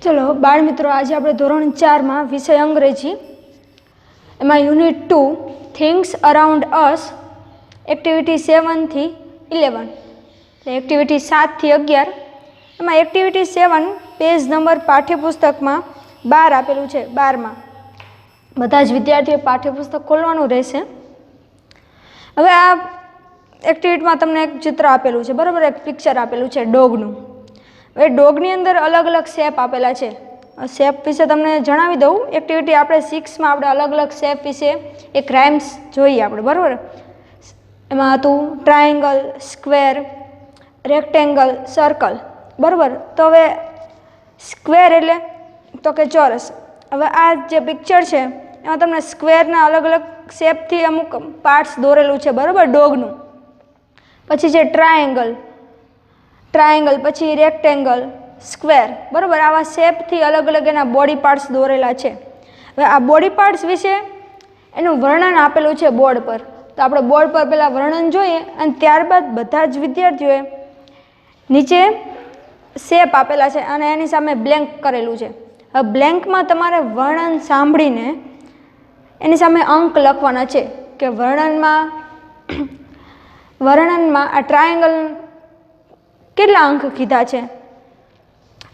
चलो बाळ मित्रों, आज આપણે ધોરણ 4 માં વિષય અંગ્રેજી એમાં યુનિટ 2 થિંગ્સ અરાઉન્ડ અસ એક્ટિવિટી 7 થી 11 એટલે એક્ટિવિટી 7 થી 11 એમાં એક્ટિવિટી 7 પેજ નંબર પાઠ્યપુસ્તકમાં 12 આપેલું છે। 12 માં બધા જ વિદ્યાર્થીઓ પાઠ્યપુસ્તક ખોલવાનું રહેશે। હવે આ એક્ટિવિટીમાં તમને એક ચિત્ર આપેલું છે, બરાબર, એક પિક્ચર આપેલું છે ડોગનું। હવે ડોગની અંદર અલગ અલગ શેપ આપેલા છે। શેપ વિશે તમને જણાવી દઉં। એક્ટિવિટી આપણે 6 માં આપણે અલગ અલગ શેપ વિશે એક રાઇમ્સ જોઈએ આપણે, બરાબર। એમાં હતું ટ્રાયેંગલ, સ્ક્વેર, રેક્ટેંગલ, સર્કલ, બરાબર। તો હવે સ્ક્વેર એટલે તો કે ચોરસ। હવે આ જે પિક્ચર છે એમાં તમને સ્ક્વેરના અલગ અલગ શેપથી અમુક પાર્ટ્સ દોરેલું છે, બરાબર, ડોગનું। પછી છે ટ્રાયેંગલ, પછી રેક્ટેંગલ, સ્ક્વેર, બરાબર, આવા શેપથી અલગ અલગ એના બોડી પાર્ટ્સ દોરેલા છે। હવે આ બોડી પાર્ટ્સ વિશે એનું વર્ણન આપેલું છે બોર્ડ પર। તો આપણે બોર્ડ પર પહેલાં વર્ણન જોઈએ અને ત્યારબાદ બધા જ વિદ્યાર્થીઓએ નીચે શેપ આપેલા છે અને એની સામે બ્લેન્ક કરેલું છે। હવે બ્લેન્કમાં તમારે વર્ણન સાંભળીને એની સામે અંક લખવાના છે કે વર્ણનમાં આ ટ્રાયેંગલ કેટલા અંક કીધા છે,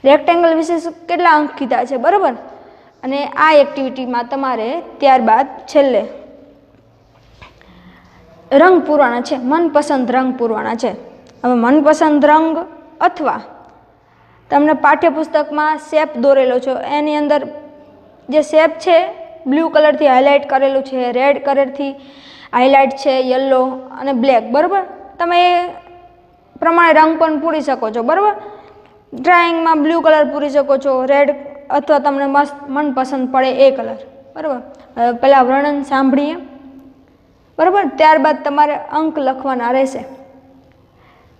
રેક્ટેંગલ વિશે કેટલા અંક કીધા છે, બરાબર। અને આ એક્ટિવિટીમાં તમારે ત્યારબાદ છેલ્લે રંગ પૂરવાના છે, મનપસંદ રંગ પૂરવાના છે। હવે મનપસંદ રંગ અથવા તમને પાઠ્યપુસ્તકમાં શેપ દોરેલો છે એની અંદર જે શેપ છે બ્લુ કલરથી હાઇલાઇટ કરેલું છે, રેડ કલરથી હાઇલાઇટ છે, યલો અને બ્લેક, બરાબર। તમે એ પ્રમાણે રંગ પણ પૂરી શકો છો, બરાબર। ડ્રાઇંગમાં બ્લુ કલર પૂરી શકો છો, રેડ, અથવા તમને મનપસંદ પડે એ કલર, બરાબર। હવે પહેલાં વર્ણન સાંભળીએ, બરાબર, ત્યારબાદ તમારે અંક લખવાના રહેશે।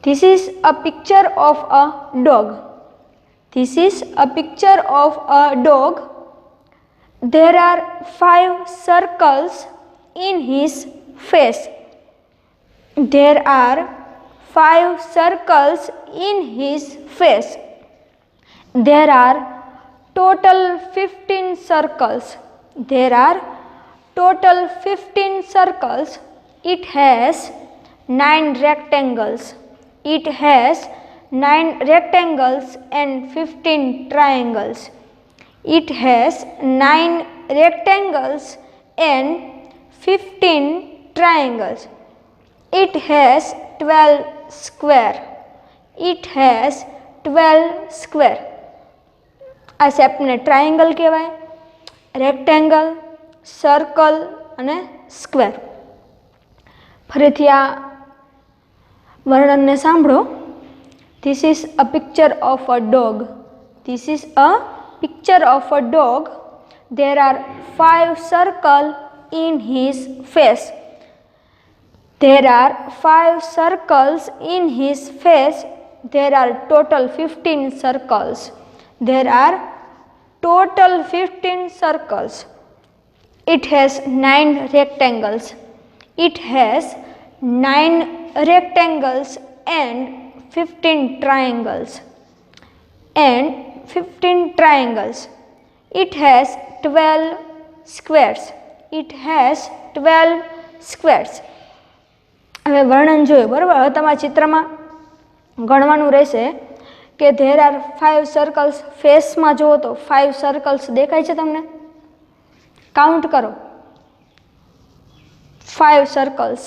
This is a picture of a dog, this is a picture of a dog, there are 5 circles in his face, there are 5 circles in his face, there are total 15 circles, there are total 15 circles, it has 9 rectangles, it has 9 rectangles and 15 triangles, it has 9 rectangles and 15 triangles, it has 12 square, it has 12 square। આ શેપને triangle કહેવાય, rectangle, circle અને square. ફરીથી આ વર્ણનને સાંભળો। This is a picture of a dog, this is a picture of a dog, there are 5 circle in his face, there are 5 circles in his face, there are total 15 circles, there are total 15 circles, it has 9 rectangles, it has 9 rectangles and 15 triangles, and 15 triangles, it has 12 squares, it has 12 squares। હવે વર્ણન જોયું, બરાબર। હવે તમારા ચિત્રમાં ગણવાનું રહેશે કે there are 5 circles. ફેસમાં જુઓ તો 5 સર્કલ્સ દેખાય છે તમને? કાઉન્ટ કરો, 5 સર્કલ્સ,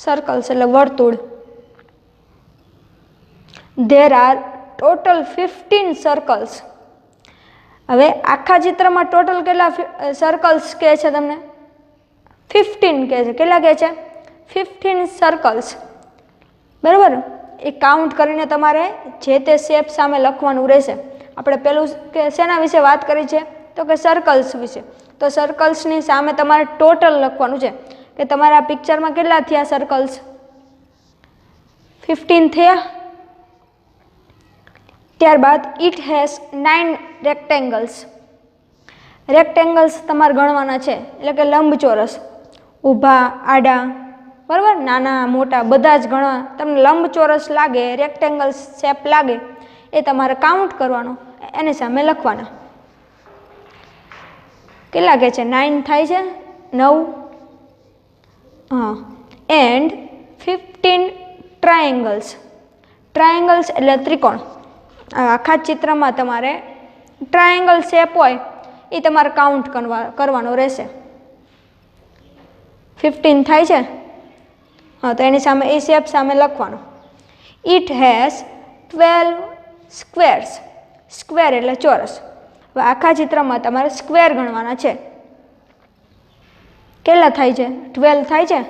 સર્કલ્સ એટલે વર્તુળ। There are total 15 circles. હવે આખા ચિત્રમાં ટોટલ કેટલા સર્કલ્સ કહે છે તમને? 15 કહે છે। કેટલા કહે છે? 15 સર્કલ્સ, બરાબર। એ કાઉન્ટ કરીને તમારે જે તે શેપ સામે લખવાનું રહેશે। આપણે પેલું કે શેના વિશે વાત કરી છે? તો કે સર્કલ્સ વિશે। તો સર્કલ્સની સામે તમારે ટોટલ લખવાનું છે કે તમારા પિક્ચરમાં કેટલા થયા સર્કલ્સ? 15 થયા। ત્યારબાદ ઇટ હેઝ 9 રેક્ટેંગલ્સ, રેક્ટેંગલ્સ તમારે ગણવાના છે એટલે કે લંબચોરસ, ઊભા, આડા, બરાબર, નાના મોટા બધા જ ગણવા। તમને લંબચોરસ લાગે, રેક્ટેંગલ શેપ લાગે એ તમારે કાઉન્ટ કરવાનો એની સામે લખવાના. કેટલા કહે છે? 9 થાય છે, 9. હા. એન્ડ 15 ટ્રાયેંગલ્સ. ટ્રાયેંગલ્સ એટલે ત્રિકોણ. આખા ચિત્રમાં તમારે ટ્રાયેંગલ શેપ હોય એ તમારે કાઉન્ટ કરવાનો રહેશે. 15 થાય છે. હા, તો એની સામે એ શેપ સામે લખવાનું. It has 12 squares. સ્ક્વેર એટલે ચોરસ. હવે આખા ચિત્રમાં તમારે સ્ક્વેર ગણવાના છે. કેટલા થાય છે? 12 થાય છે.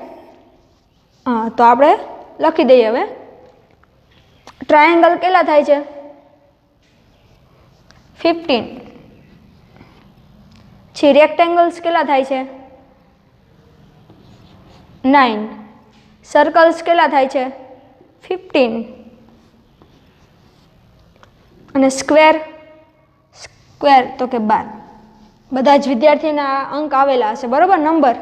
હા, તો આપણે લખી દઈએ. હવે ટ્રાયેંગલ કેટલા થાય છે? 15. પછી રેક્ટેંગલ્સ કેટલા થાય છે? 9. સર્કલ્સ કેટલા થાય છે? 15. અને સ્ક્વેર તો કે 12. બધા જ વિદ્યાર્થીના અંક આવેલા હશે, બરાબર? નંબર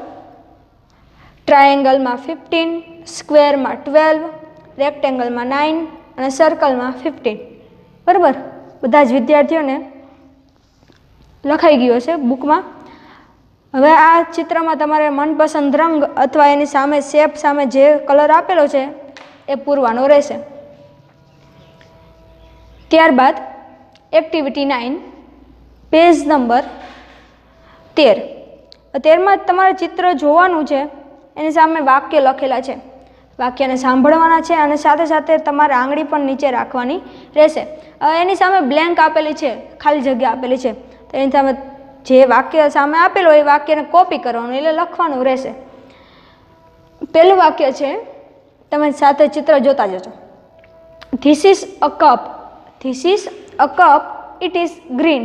ટ્રાયેંગલમાં 15, સ્ક્વેરમાં 12, રેક્ટેંગલમાં 9 અને સર્કલમાં 15. બરાબર? બધા જ વિદ્યાર્થીઓને લખાઈ ગયો છે બુકમાં. હવે આ ચિત્રમાં તમારે મનપસંદ રંગ અથવા એની સામે શેપ સામે જે કલર આપેલો છે એ પૂરવાનો રહેશે. ત્યારબાદ એક્ટિવિટી 9, પેજ નંબર 13. 13માં તમારે ચિત્ર જોવાનું છે, એની સામે વાક્ય લખેલા છે. વાક્યને સાંભળવાના છે અને સાથે સાથે તમારે આંગળી પણ નીચે રાખવાની રહેશે. એની સામે બ્લેન્ક આપેલી છે, ખાલી જગ્યા આપેલી છે, તો એની સામે જે વાક્ય સામે આપેલું હોય એ વાક્યને કોપી કરવાનું, એટલે લખવાનું રહેશે. પહેલું વાક્ય છે, તમે સાથે ચિત્ર જોતા જજો. This is a cup. This is a cup, it is green.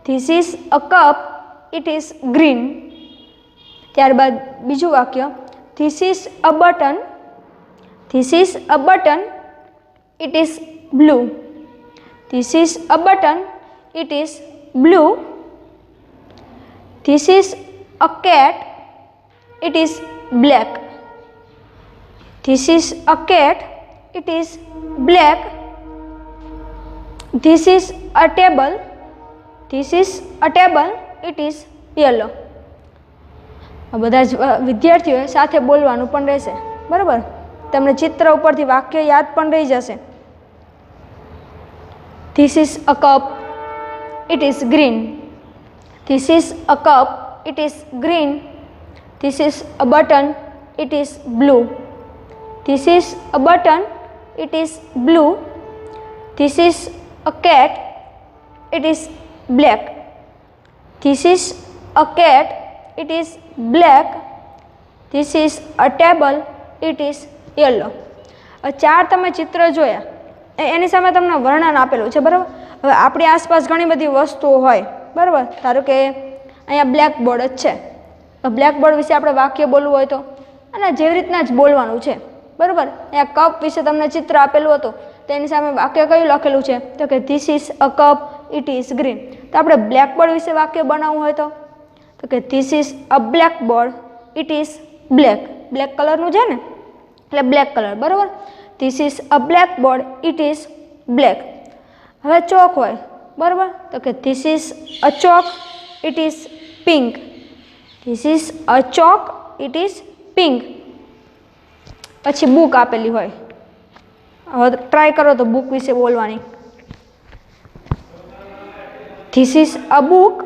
This is a cup, it is green. ત્યારબાદ બીજું વાક્ય, this is a button. This is a button, it is blue. This is a button, it is blue. This is a cat, it is black. This is a cat, it is black. This is a table. This is a table, it is yellow. આ બધા જ વિદ્યાર્થીઓએ સાથે બોલવાનું પણ રહેશે, બરાબર? તમને ચિત્ર ઉપરથી વાક્ય યાદ પણ રહી જશે. This is a cup, it is green. This is a cup, it is green. This is a button, it is blue. This is a button, it is blue. This is a cat, it is black. This is a cat, it is black. This is a table, it is yellow. 4 તમે ચિત્ર જોયા, એની સામે તમને વર્ણન આપેલું છે, બરાબર? હવે આપણી આસપાસ ઘણી બધી વસ્તુઓ હોય, બરાબર? ધારો કે અહીંયા બ્લેકબોર્ડ જ છે, તો બ્લેકબોર્ડ વિશે આપણે વાક્ય બોલવું હોય તો અને જેવી રીતના જ બોલવાનું છે, બરાબર? અહીંયા કપ વિશે તમને ચિત્ર આપેલું હતું, તો એની સામે વાક્ય કયું લખેલું છે? તો કે this is a cup, it is green. તો આપણે બ્લેકબોર્ડ વિશે વાક્ય બનાવવું હોય તો કે this is a blackboard, it is black. Black કલરનું છે ને, એટલે બ્લેક કલર, બરાબર? This is a blackboard, it is black. હવે ચોક હોય, બરાબર? તો કે this is a chalk, it is pink. This is a chalk, it is pink. પછી બુક આપેલી હોય, હવે ટ્રાય કરો તો બુક વિશે બોલવાની. This is a book,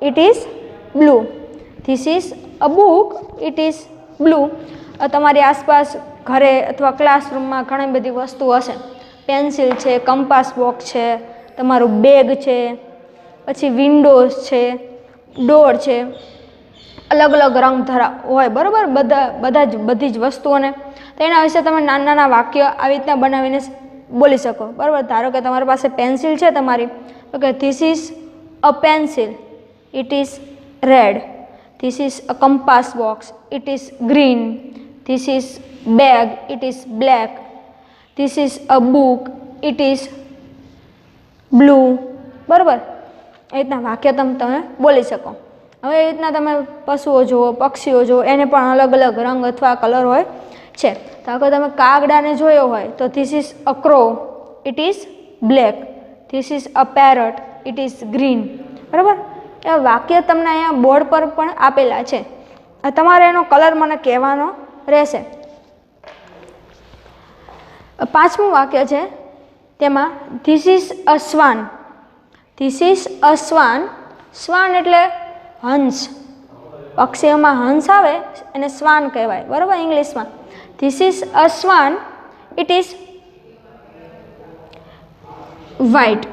it is blue. This is a book, it is blue. તમારી આસપાસ ઘરે અથવા ક્લાસરૂમમાં ઘણી બધી વસ્તુ હશે. પેન્સિલ છે, કંપાસ બોક્સ છે, તમારું બેગ છે, પછી વિન્ડોઝ છે, ડોર છે, અલગ અલગ રંગ હોય, બરાબર? બધી જ વસ્તુઓને તો એના વિશે તમે નાના નાના વાક્ય આવી રીતના બનાવીને બોલી શકો, બરાબર? ધારો કે તમારી પાસે પેન્સિલ છે તમારી, તો કે this is a pencil, it is red. This is a compass box, it is green. This is bag, it is black. This is a book, it is blue. બરાબર? એ રીતના વાક્ય તમે બોલી શકો. હવે એ રીતના તમે પશુઓ જુઓ, પક્ષીઓ જુઓ, એને પણ અલગ અલગ રંગ અથવા કલર હોય છે. તો અગર તમે કાગડાને જોયો હોય તો this is a crow, it is black. This is a parrot, it is green. બરાબર, એ વાક્ય તમને અહીંયા બોર્ડ પર પણ આપેલા છે, તમારે એનો કલર મને કહેવાનો રહેશે. પાંચમું વાક્ય છે તેમાં this is a swan. This is a swan. Swan એટલે હંસ. પક્ષીઓમાં હંસ આવે એને સ્વાન કહેવાય. બરાબર, ઇંગ્લિશમાં this is a swan, it is white.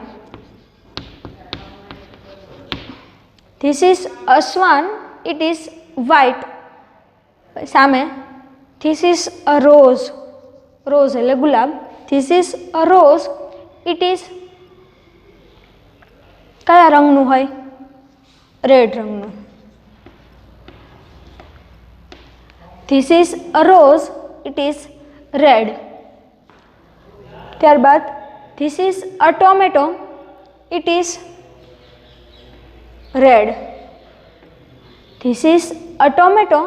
This is a swan, it is white. સામે this is a rose. Rose એટલે ગુલાબ. This is a rose, it is કયા રંગનું હોય? રેડ રંગનું. This is a rose, it is red. ત્યારબાદ this is a tomato, it is red. This is a tomato,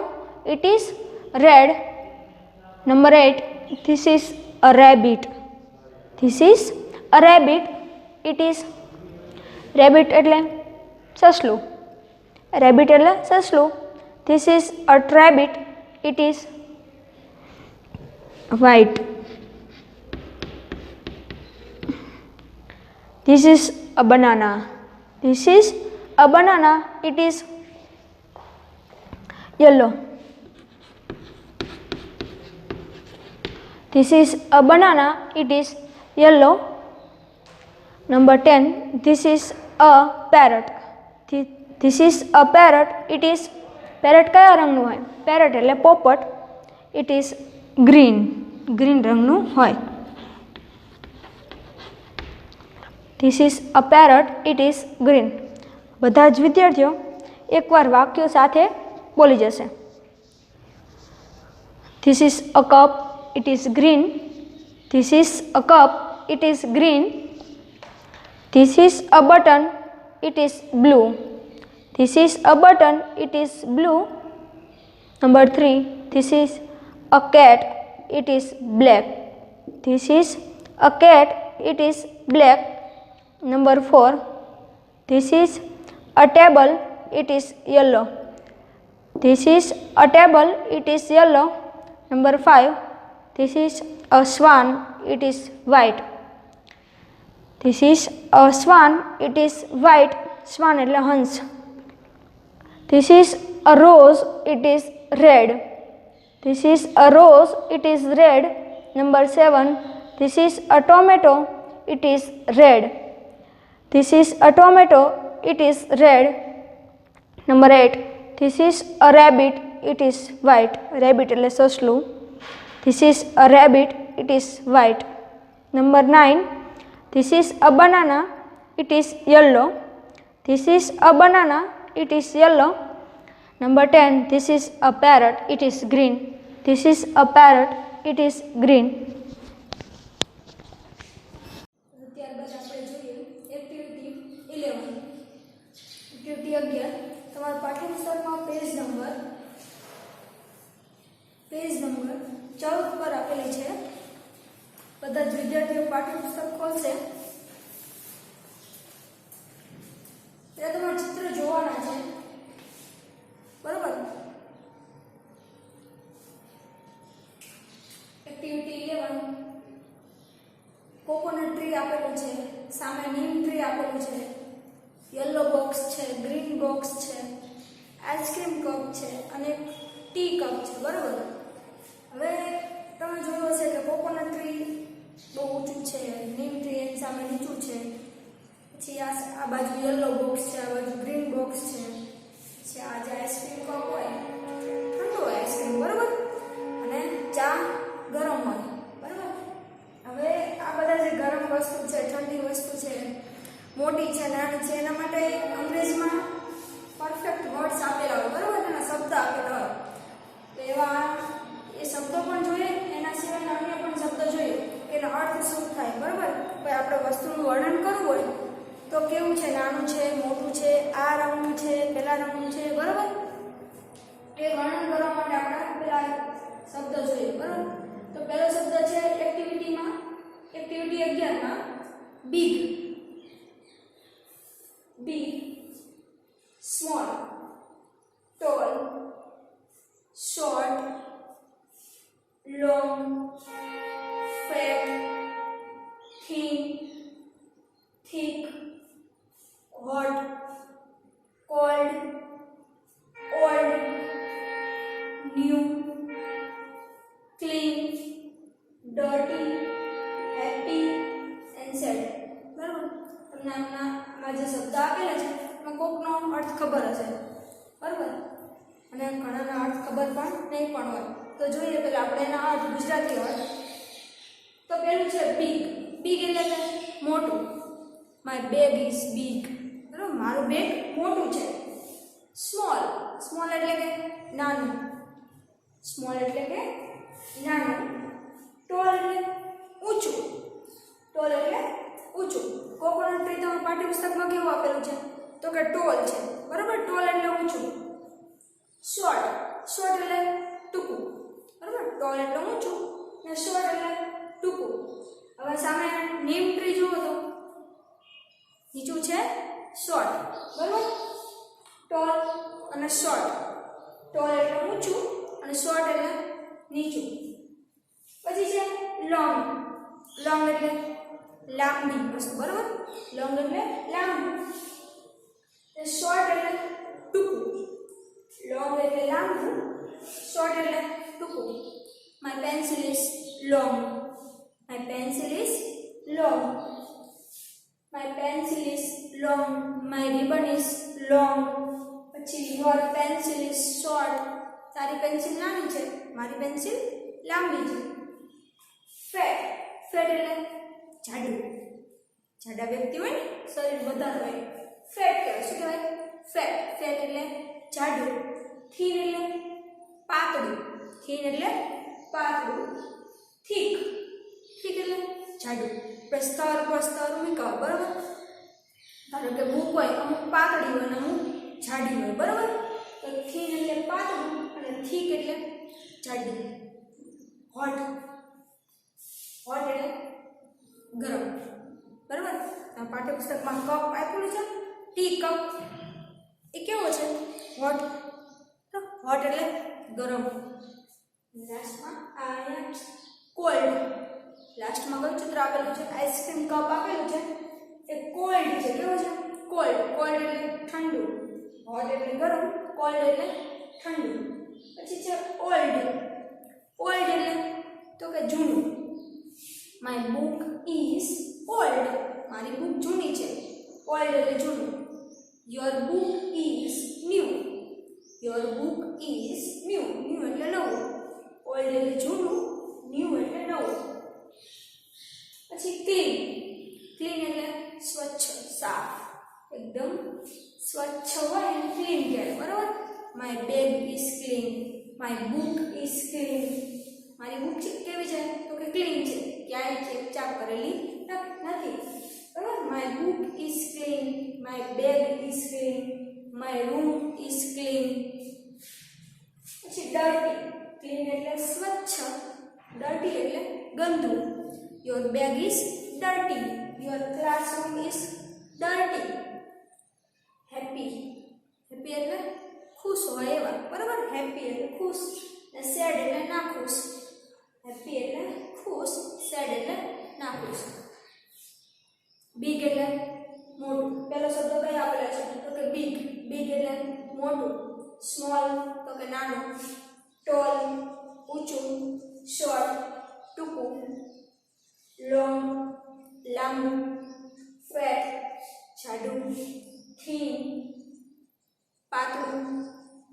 it is red. Number 8, this is a rabbit. This is a rabbit, it is rabbit એટલે સસલું. Rabbit એટલે સસલું. This is a rabbit, it is white. This is a banana. This is a banana, it is yellow. This is a banana, it is yellow. Number 10, this is a parrot. This is a parrot, it is parrot કયા રંગનું હોય? parrot એટલે પોપટ. it is green. green રંગનું હોય. This is a parrot, it is green. બધા જ વિદ્યાર્થીઓ એકવાર વાક્યો સાથે બોલી જશે. This is a cup, it is green. This is a cup, it is green. This is a button, it is blue. This is a button, it is blue. Number 3, this is a cat, it is black. This is a cat, it is black. Number 4, this is a table, it is yellow. This is a table, it is yellow. Number 5, this is a swan, it is white. This is a swan, it is white. Swan એટલે હંસ. This is a rose, it is red. This is a rose, it is red. Number 7, this is a tomato, it is red. This is a tomato, it is red. Number 8, this is a rabbit, it is white. Rabbit એટલે સસલું. This is a rabbit, it is white. Number 9, this is a banana, it is yellow. This is a banana, it is yellow. Number 10, this is a parrot, it is green. This is a parrot, it is green. ત્યારબાદ આપણે જોઈએ activity 11. Activity 11 તમારા પાઠ્યપુસ્તકમાં page number 14 પર આપેલી છે. બધા જ વિદ્યાર્થીઓ પાઠ્યપુસ્તક ખોલશે એટલે તમારે ચિત્ર જોવાના છે. બરોબર. એક્ટિવિટી 11 કોકોનટ ટ્રી આપેલું છે, સામે નીમ ટ્રી આપેલું છે, યલો બોક્સ છે, ગ્રીન બોક્સ છે, આઈસ્ક્રીમ કપ છે અને ટી કપ છે. બરોબર. હવે તમે જોયું હશે કે કોકોનટ ટ્રી બહુ ઊંચું છે, નીમ ટ્રી એની સામે નીચું છે, પછી આ બાજુ યલો બોક્સ છે, આ બાજુ ગ્રીન બોક્સ છે, પછી આ જે આઈસ્ક્રીમ કપ હોય ઠંડુ હોય આઈસ્ક્રીમ. બરોબર. અને ચા ગરમ હોય. બરોબર. હવે આ બધા જે ગરમ વસ્તુ છે, ઠંડી વસ્તુ છે, મોટી છે, નાની છે, એના માટે અંગ્રેજીમાં પરફેક્ટ વર્ડ્સ આપેલા હોય. બરોબર. એના શબ્દ આપેલા હોય. તો એવા એ શબ્દો પણ જોઈએ, એના સિવાયના અન્ય પણ શબ્દ જોઈએ કે એનો અર્થ શું થાય. બરોબર. કોઈ આપણે વસ્તુનું વર્ણન કરવું હોય તો કેવું છે, નાનું છે, મોટું છે, આ રંગનું છે, પેલા રંગનું છે. બરોબર. એ વર્ણન કરવા માટે આપણે પેલા શબ્દ જોઈએ. બરોબર. તો પહેલો શબ્દ છે એક્ટિવિટી 11 માં big. Fat, thin, thick, hot, cold, old, new, clean, dirty, happy and said. બરાબર, તમને આમાં જે શબ્દ આપેલા છે એમાં કોકનો અર્થ ખબર હશે. બરાબર, અને ઘણાના અર્થ ખબર પણ નહીં પણ હોય. તો જોઈએ પહેલા આપણે એના અર્થ, ગુજરાતી અર્થ. તો પેલું છે બિગ. બિગ એટલે કે મોટું. My bag is big. બરાબર, મારું બેગ મોટું છે. સ્મોલ. સ્મોલ એટલે કે નાનું. સ્મોલ એટલે કે નાનું. ટોલ એટલે ઊંચું. ટોલ એટલે ઊંચું. કોકોનટ ટ્રી તો પાઠ્યપુસ્તકમાં કેવું આપેલું છે? તો કે ટોલ છે. બરાબર, ટોલ એટલે ઊંચું. શોર્ટ. શોર્ટ એટલે ટૂંકું. બરાબર, ટોલ એટલે ઊંચું અને શોર્ટ એટલે ટૂંકું. હવે સામે નીમ ટ્રી જુઓ તો નીચું છે શોર્ટ. બરાબર, ટોલ અને શોર્ટ. ટોલ એટલે ઊંચું અને શોર્ટ એટલે નીચું. પછી છે લોંગ. લોંગ એટલે લાંબી વસ્તુ. બરાબર, લોંગ એટલે લાંબી. શોર્ટ એટલે ટૂંકું. લોંગ એટલે લાંબુ, શોર્ટ એટલે ટૂંકું. My pencil is long. My pencil is long. My pencil is long. My ribbon is long. પછી યોર પેન્સિલ ઇઝ શોર્ટ. તારી પેન્સિલ નાની છે, મારી પેન્સિલ લાંબી છે. ફેટ. ફેટ એટલે જાડું. જાડા વ્યક્તિ હોય ને, શરીર વધારે હોય, ફેટ કહેવાય. શું કહેવાય? ફેટ. ફેટ એટલે જાડું. થીન એટલે પાતળું. થીન એટલે પાતળું. થીક. થીક એટલે જાડું. સ્તર પર સ્તર મૂકવા. બરાબર, ધારો કે બુક હોય, અમુક પાતળી હોય અને અમુક જાડી હોય. બરાબર, તો થીન એટલે પાતળું અને થીક એટલે જાડી. હોટ. હોટ એટલે ગરમ. બરાબર, આ પાઠ્યપુસ્તકમાં કપ આપેલું છે, ટી કપ. એ કેવો છે? હોટ. તો હોટ એટલે ગરમ. લાસ્ટમાં આ કોલ્ડ. લાસ્ટમાં કયું ચિત્ર આપેલું છે? આઈસ્ક્રીમ કપ આપેલું છે. એ કોલ્ડ છે. કેવો છે? કોલ્ડ. કોલ્ડ એટલે ઠંડુ. હોટ એટલે ગરમ, કોલ્ડ એટલે ઠંડુ. પછી છે ઓલ્ડ. ઓલ્ડ એટલે તો કે જૂનું. My book is old. મારી બુક જૂની છે. ઓલ્ડ એટલે જૂનું. Your book is new. Your book is new. New એટલે નવું. ઓલ્ડ એટલે જૂનું, ન્યૂ એટલે નવું. પછી ક્લીન. ક્લીન એટલે સ્વચ્છ, સાફ, એકદમ સ્વચ્છ હોય એને ક્લીન કહેવાય. બરાબર, my bag is clean. My book is clean. મારી બુક કેવી છે? તો કે ક્લીન છે, ક્યાંય ચેપચાપ કરેલી નથી. બરાબર, my book is clean. My bag is clean. My room is clean. પછી ડર્ટી. ક્લીન એટલે સ્વચ્છ, ડર્ટી એટલે ગંદુ. Your bag is dirty. Your classroom is dirty. Happy. Happy એટલે ખુશ હોય એવા. બરાબર, હેપી એટલે ખુશ અને સેડ એટલે ના ખુશ. હેપી એટલે ખુશ, સેડ એટલે ના ખુશ. બિગ એટલે મોટું. પહેલો શબ્દ કઈ આપેલા છે? તો કે બિગ. બિગ એટલે મોટું. સ્મોલ તો કે નાનું. ટોલ ઊંચું. શોર્ટ ટૂંકું. લોંગ લાંબુ. ફેટ જાડું. થીન પાતળું.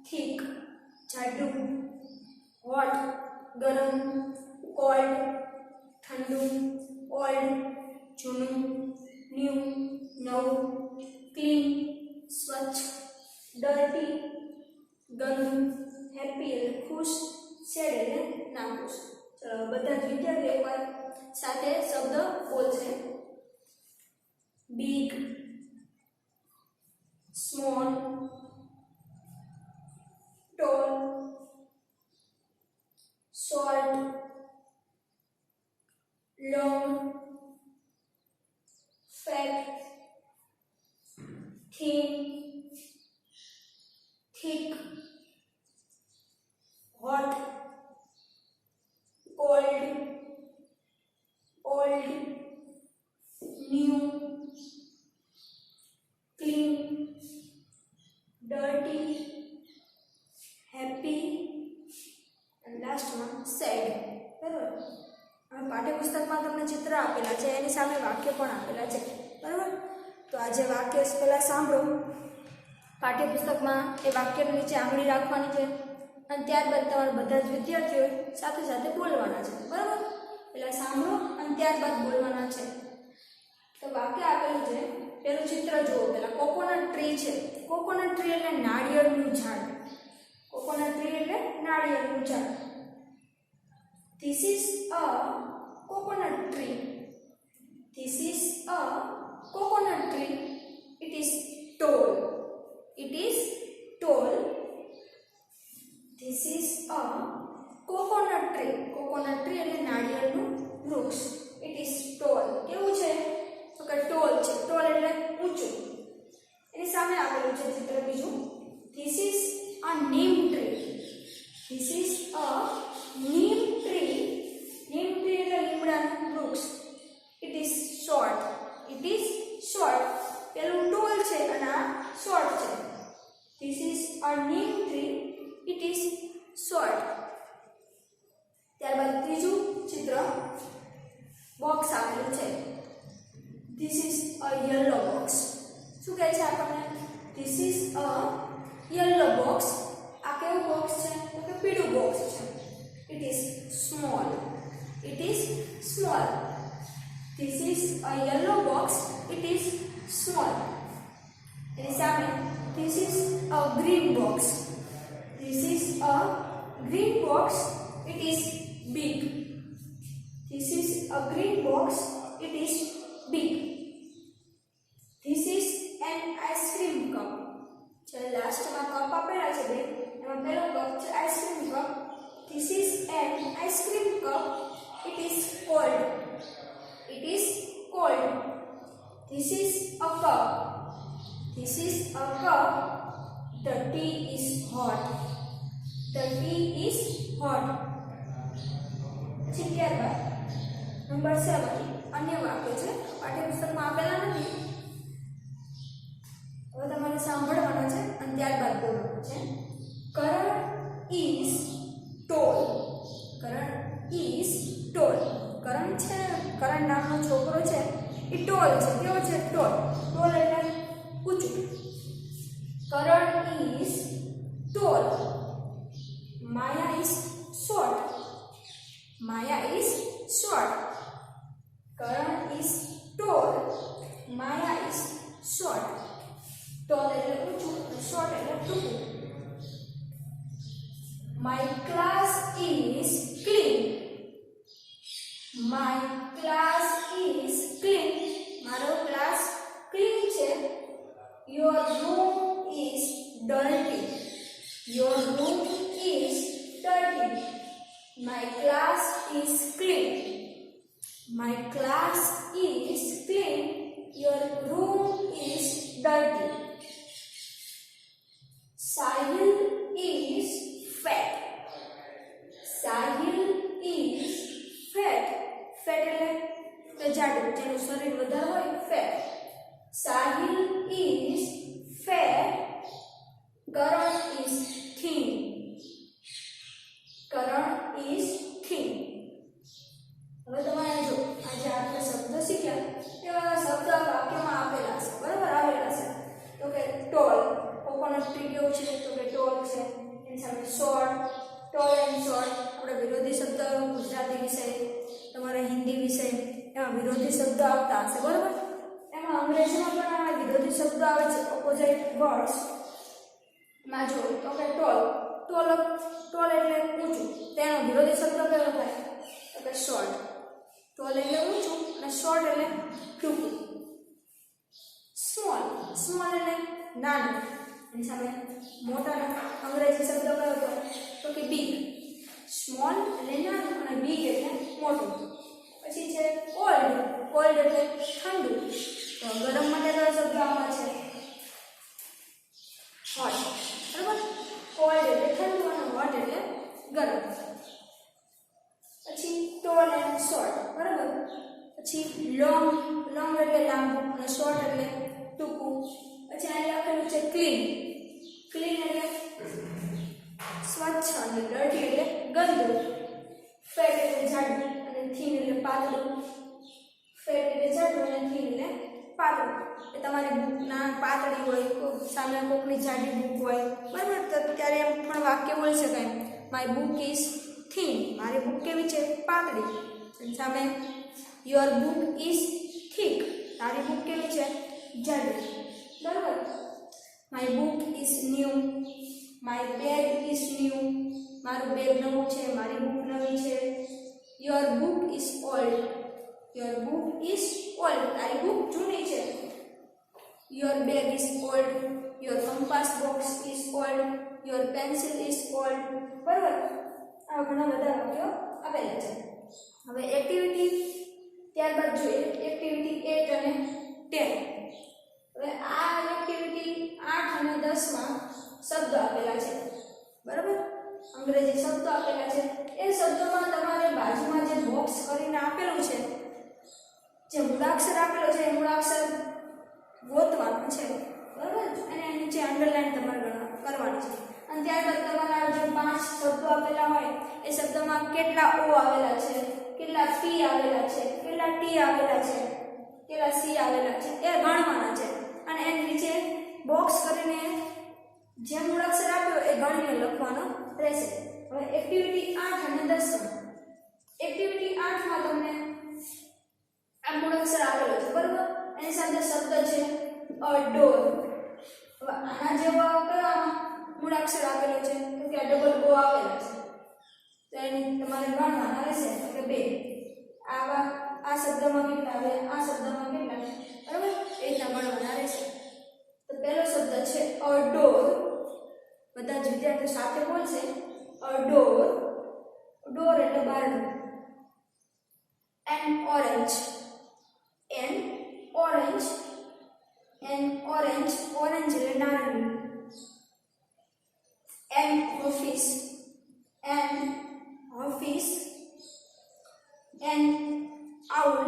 થીક જાડું. હોટ ગરમ. કોલ્ડ ઠંડુ. ઓલ્ડ જૂનું. ન્યૂ નવું. ક્લીન સ્વચ્છ. ડર્ટી ગંદુ. હેપી એટલે ખુશ, સેડ એટલે ના ખુશ. ચલો બધા જ વિદ્યાર્થીઓ એકવાર સાથે શબ્દ બોલશે. Big, small, tall, short, long, fat, thin, thick, hot, cold, પાઠ્યપુસ્તકમાં તમને ચિત્ર આપેલા છે, એની સામે વાક્ય પણ આપેલા છે, બરાબર? તો આ જે વાક્ય પહેલાં સાંભળો. પાઠ્યપુસ્તકમાં એ વાક્યની નીચે આંગળી રાખવાની છે અને ત્યારબાદ તમારા બધા જ વિદ્યાર્થીઓ સાથે સાથે બોલવાના છે, બરાબર? પહેલાં સાંભળો અને ત્યારબાદ બોલવાના છે. તો વાક્ય આપેલું છે, પેલું ચિત્ર જુઓ. પહેલાં કોકોનટ ટ્રી છે. કોકોનટ ટ્રી એટલે નાળિયેરનું ઝાડ. કોકોનટ ટ્રી એટલે નાળિયેરનું ઝાડ. This is a coconut tree. This is a coconut tree. It is tall. It is tall. This is a coconut tree. Coconut tree એટલે નાળિયેરનું વૃક્ષ. It is tall. કેવું છે? તો કે tall છે. tall એટલે ઊંચું. એની સામે આપેલું છે ચિત્ર બીજું. This is a neem tree. This is a neem tree. Neem tree એટલે લીમડાનું વૃક્ષ. It is short. It is short. પેલું tall છે અને આ short છે. This is a neem tree. It is short. ત્યારબાદ ત્રીજું ચિત્ર બોક્સ આપેલું છે. This is a yellow box. શું કહે છે આપણને? This is a yellow box. આ કેવું બોક્સ છે? તો કે પીળું બોક્સ છે. It is small. It is small. This is a yellow box. It is small. એની સામે this is a green box. This is a green box. It is big. This is a green box. It is big. This is an ice cream cup. ચલો લાસ્ટમાં cup આપેલા છે બે. એમાં પહેલો cup છે ice cream cup. This is an ice cream cup. It is cold. It is cold. This is a cup. This is a cup. The tea is hot. The tea is hot. પછી ત્યારબાદ number 7 અન્ય વાક્ય છે, પાઠ્યપુસ્તકમાં આપેલા નથી. હવે તમારે સાંભળવાના છે અને ત્યારબાદ બોલવાનું છે. કરણ is tall. Karan is tall. કરણ છે, કરણ નામનો છોકરો છે, એ tall છે. કેવો છે? tall. tall એટલે ઊંચું. કરણ is tall. Maya is short. Maya is short. Karan is tall. Maya is short. Tall એટલે ઊંચું, short એટલે ટૂંકું. My class is clean. My class is clean. મારો ક્લાસ ક્લીન છે. Your room is dirty. Your room is dirty. My class is clean. My class is clean. Your room is dirty. Sahil is fat. Sahil is fat. Fat એટલે જાડું, જેનું શરીર વધારે હોય, fat. Sahil is fat. Karan is thin. Karan is thin. હવે તમારે જો આજે આપણે શબ્દ શીખ્યા એવા શબ્દ વાક્યમાં આપેલા છે, બરાબર? આવેલા છે. તો કે ટોલ. કોકોનટ ટ્રી કેવું છે? તો કે ટોલ છે. એની સામે શોર્ટ. Tall and short. આપણે વિરોધી શબ્દ ગુજરાતી વિષય, તમારા હિન્દી વિષય, એમાં વિરોધી શબ્દ આવતા હશે, બરાબર? એમાં અંગ્રેજીમાં પણ આવા વિરોધી શબ્દ આવે છે, ઓપોઝિટ વર્ડ્સ. માં જો તો કે ટોલ. ટોલ એટલે ઊંચું. તેનો વિરોધી શબ્દ કયો થાય? તો કે શોર્ટ. ટોલ એટલે ઊંચું અને શોર્ટ એટલે ટૂંકું. સ્મોલ. સ્મોલ એટલે નાનું. એની સામે મોટાનો અંગ્રેજી શબ્દ કયો થાય? તો કે બિગ. સ્મોલ એટલે નાનું અને બિગ એટલે મોટું. પછી છે કોલ્ડ. કોલ્ડ એટલે ઠંડુ. તો ગરમ માટે કયો શબ્દ આવે છે? હોટ. બરાબર? કોલ્ડ એટલે ઠંડુ અને હોટ એટલે ગરમ. પછી ટોલ એન્ડ શોર્ટ. બરાબર? પછી લોંગ. લોંગ એટલે લાંબુ અને શોર્ટ એટલે ટૂંકું. પછી અહીં લખેલું છે ક્લીન. ક્લીન એટલે સ્વચ્છ અને ડર્ટી એટલે ગંદુ. ફેટ એટલે જાડું અને થીન એટલે પાતળું, ફેટ એટલે જાડું અને થીન એટલે પાતળું. એ તમારી બુકના પાતળી હોય, સામે કોકની જાડી બુક હોય, બરાબર, તો ત્યારે એમ પણ વાક્ય બોલી શકાય, માય બુક ઇઝ થીન, મારી બુક કેવી છે, પાતળી. અને સામે યોર બુક ઇઝ થીક, તારી બુક કેવી છે, જાડી, બરાબર. My book is new, my bag is new, મારું બેગ નવું છે, મારી બુક નવી છે. Your book is old, your book is old, તારી બુક જૂની છે. Your bag is old, your compass box is old, your pencil is old, બરાબર. આ ઘણા બધા વાક્યો આપેલા છે. હવે એક્ટિવિટી ત્યારબાદ જોઈએ એક્ટિવિટી 8 અને 10. હવે આ એક્ટિવિટી 8 અને 10 માં શબ્દો આપેલા છે, બરાબર, અંગ્રેજી શબ્દો આપેલા છે. એ શબ્દોમાં તમારે બાજુમાં જે બોક્સ કરીને આપેલું છે, જે મૂળાક્ષર આપેલો છે, એ મૂળાક્ષર ગોતવાનું છે, બરાબર, અને નીચે અંડરલાઈન તમારે કરવાની છે. અને ત્યારબાદ તમારા જે 5 શબ્દો આપેલા હોય એ શબ્દમાં કેટલા ઓ આવેલા છે, કેટલા પી આવેલા છે, કેટલા ટી આવેલા છે, કેટલા સી આવેલા છે, એ ગણવાના છે. અને એની નીચે બોક્સ કરીને જે મૂળાક્ષર આપ્યો એ ગણીને લખવાનો રહેશે. હવે એક્ટિવિટી 8 અને 10. એક્ટિવિટી 8 માં તમને આ મૂળાક્ષર આપેલો છે, બરાબર, એની સાથે શબ્દ છે અ ડોર. હવે આના જેવા કયા મૂળાક્ષર આપેલો છે, તો કે ડબલ ઓ આવેલા છે, તો એની તમારે ગણવાના રહેશે કે 2. આવા આ શબ્દમાં કેટલા આવે, આ શબ્દમાં કેટલા, બરાબર, એ રીતના ગણવાના રહેશે. તો પહેલો શબ્દ છે અ ડોર. બધા જ વિદ્યાર્થીઓ સાથે બોલશે અ ડોર. ડોર એટલે બારણું. An orange, an orange, an orange, orange એટલે નારંગી. An office, an office, an owl,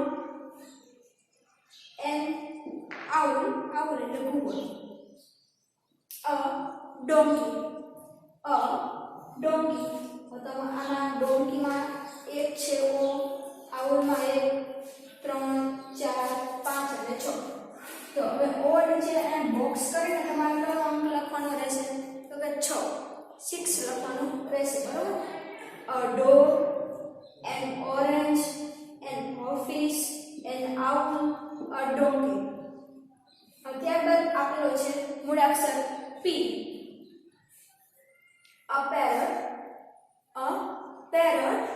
an owl, owl એટલે ઘુવડ. A donkey, a donkey. તો આના ડોંકીમાં 1 છે ઓ, આઉલમાં 1, 3, 4, 5 અને 6. તો હવે ઓ નીચે એમ બોક્સ કરીને તમારે કયો અંક લખવાનો રહેશે, તો કે 6, 6 લખવાનું રહેશે, બરાબર. A door, an orange, an office, an owl, a donkey. ત્યારબાદ આપેલો છે મૂળાક્ષર P. A parrot, a parrot,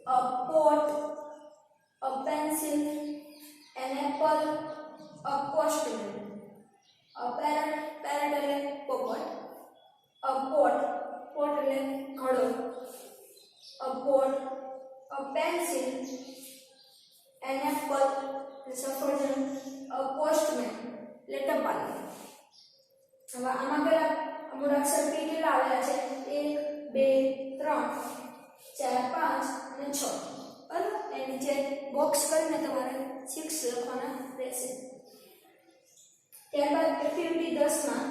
a pot, a pencil, an apple, a postman. A parrot, parrot એટલે પોપટ. અ પોટ, પોટ એટલે ઘડો. A pot, a pencil, an apple સફરજન, a postman એટલે ટપાલ. હવે આમાં કેટલા મૂળાક્ષર પી કેટલા આવેલા છે, 1, 2, 3, 4, 5 અને 6, બરાબર. એ નીચે બોક્સ કરીને તમારે 6 લખવાના રહેશે. ત્યારબાદ એક્ટિવિટી 10 માં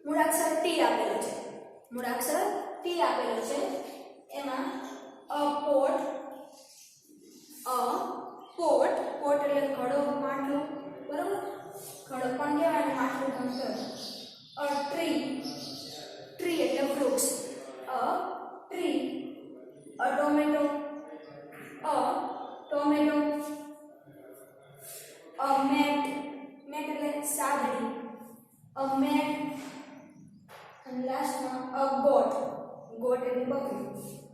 મૂળાક્ષર ટી આપેલો છે, મૂળાક્ષર ટી આપેલો છે. એમાં અ પોટ, અ પોટ, પોટ એટલે ઘડો, માટલું, બરાબર, ઘડો પણ કહેવાય અને માટલું પણ કહેવાય. અ ટ્રી, ટ્રી એટલે વૃક્ષ. A tree. A tomato, a tomato. A mat, mat એટલે સાદડી. અ મેટ. અને લાસ્ટમાં અ ગોટ, ગોટ એટલે બકરી.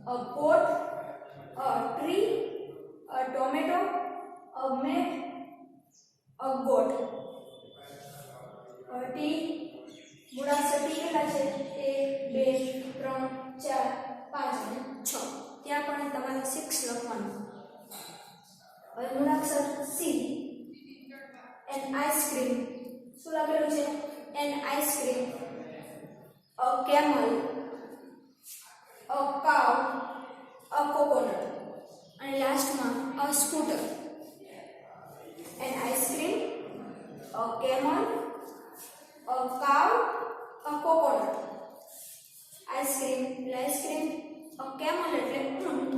A pot, a tree, a tomato, a mat, a goat. T મૂળાક્ષર ટી કેટલા છે, 1, 2, 3, 4, 5 અને 6. ત્યાં પણ તમારે 6 લખવાનું. હવે મૂળાક્ષર સી. N ice cream. શું લખેલું છે, an ice cream. A camel, a cow, a coconut. અને લાસ્ટમાં a scooter. An ice cream, a camel, a cow, a coconut. Ice cream એટલે આઈસ્ક્રીમ, a camel એટલે ઊંટ,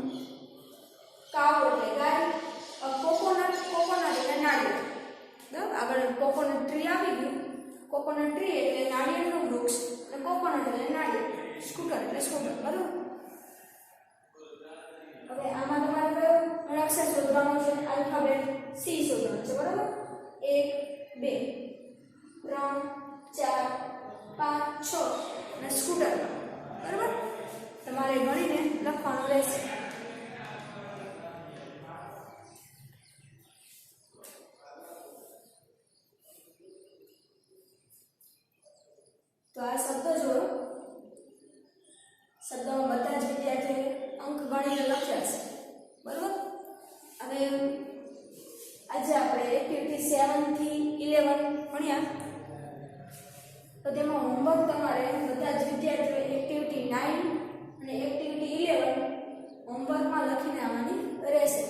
ટ્રી આવી ગયું. કોકોનટ ટ્રી એટલે નાળિયેરનું વૃક્ષ અને કોકોનટ એટલે નાળિયેર, સ્કૂટર એટલે સ્કૂટર. બરાબર. હવે આમાં તમારે કયો અક્ષર શોધવાનો છે? આલ્ફાબેટ સી શોધવાનો છે. બરાબર. 1 2 3 4 5 6 અને સ્કૂટર. બરાબર. તમારે ગણીને લખવાનું રહેશે. તો આ શબ્દો જોડો. શબ્દોમાં બધા જ વિદ્યાર્થીઓએ અંક ગણીને લખ્યા છે. બરાબર. હવે આજે આપણે એક્ટિવિટી 7 થી 11 ભણ્યા. તો તેમાં હોમવર્ક તમારે બધા જ વિદ્યાર્થીઓએ એક્ટિવિટી 9 અને એક્ટિવિટી 11 હોમવર્કમાં લખીને આવવાની રહેશે.